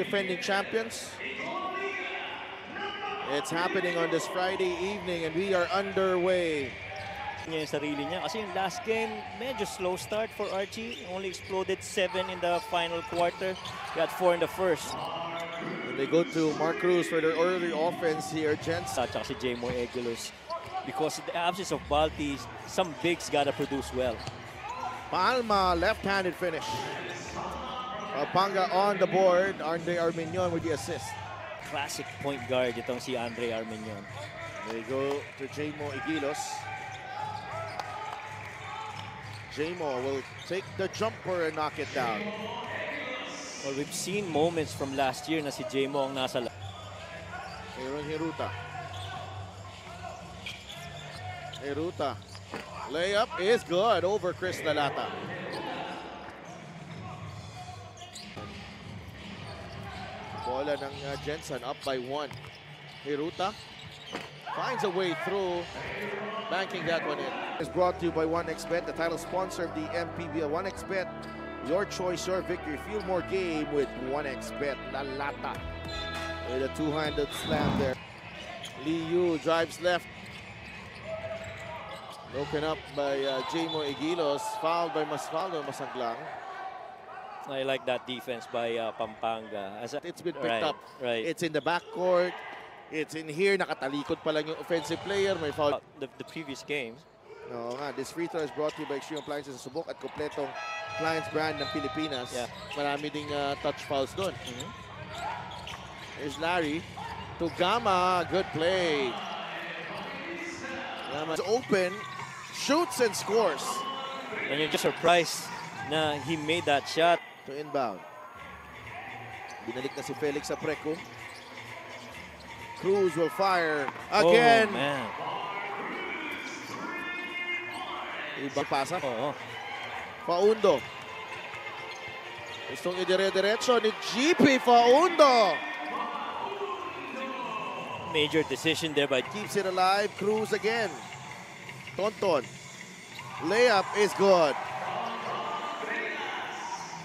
defending champions. It's happening on this Friday evening and we are underway. Yung sarili niya kasi yung last game medyo slow start for Archie. Only exploded 7 in the final quarter. Got 4 in the first. And they go to Mark Cruz for their early offense here, gents. At saka si J-Mo Eguiluz. Because of the absence of Balti, some bigs gotta produce well. Palma, left-handed finish. Pampanga on the board. Andre Armenion with the assist. Classic point guard itong si Andre Armenion. They go to J-Mo Eguiluz. J-Mo will take the jumper and knock it down. Well, we've seen moments from last year na si J-Mo ang nasa Aaron Hiruta. Hiruta. Layup is good over Chris Lalata. Bola ng Jensen up by 1. Hiruta finds a way through, banking that one in. It's brought to you by 1xBet, the title sponsor of the MPBL. 1xBet, your choice, your victory. Feel more game with 1xBet. Lalata with a two-handed slam there. Lee Yu drives left. Broken up by J-Mo Eguiluz, fouled by Masanglang. I like that defense by Pampanga. It's been picked up. Right. It's in the backcourt. It's in here. Nakatalikod pa lang yung offensive player. May foul. The previous games. No, nga. This free throw is brought to you by Extreme Appliances sa Subok at kompletong appliance brand ng Pilipinas. Yeah. Marami ding touch fouls doon. Here's Larry. To Gama. Good play. Gama is open. Shoots and scores. And you're just surprised na he made that shot. To inbound. Binalik na si Felix Apreco. Cruz will fire again. Oh, man. Ibang pasa. Oo. Faundo. Gustong idire-diretso ni GP Faundo. Major decision there by Keeps it alive. Cruz again. Tonton. Layup is good.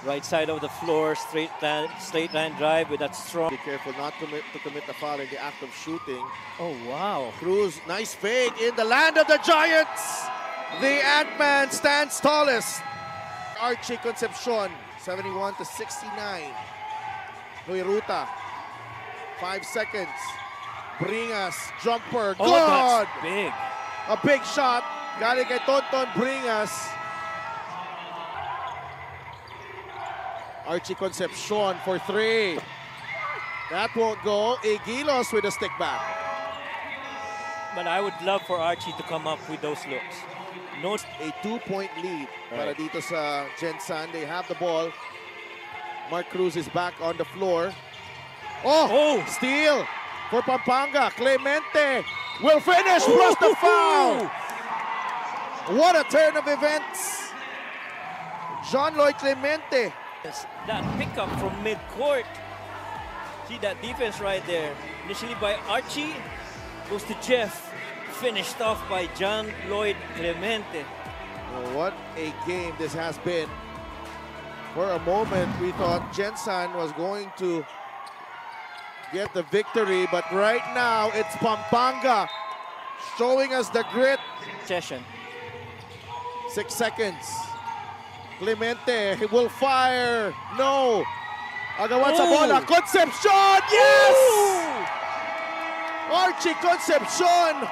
right side of the floor, straight line drive with that strong. Be careful not to commit the foul in the act of shooting. Oh, wow. Cruz, nice fake in the land of the Giants. The Ant-Man stands tallest. Archie Concepcion, 71-69. Luis Ruta, 5 seconds. Bringas, jumper, Oh, good! that's big. A big shot. Galing kay Tonton Bringas. Archie Concepcion for 3. That won't go. Eguiluz with a stick back. But I would love for Archie to come up with those looks. No, A 2-point lead para dito sa Gensan. They have the ball. Mark Cruz is back on the floor. Oh! Steal for Pampanga. Clemente will finish plus the foul. What a turn of events. John Lloyd Clemente. that pickup from mid-court. See that defense right there. Initially by Archie, goes to Jeff. Finished off by John Lloyd Clemente. Oh, what a game this has been. For a moment, we thought Gensan was going to get the victory, but right now it's Pampanga showing us the grit. Session. 6 seconds. Clemente will fire. No. Agawan sa bola. Concepcion! Yes! Archie Concepcion!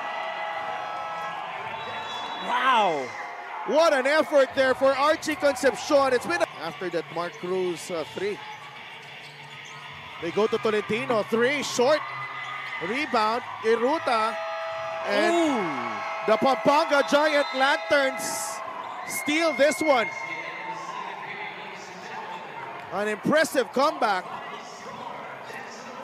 Wow! What an effort there for Archie Concepcion. It's been after that Mark Cruz 3. They go to Tolentino. 3 short. Rebound. Iruta. And the Pampanga Giant Lanterns steal this one. An impressive comeback.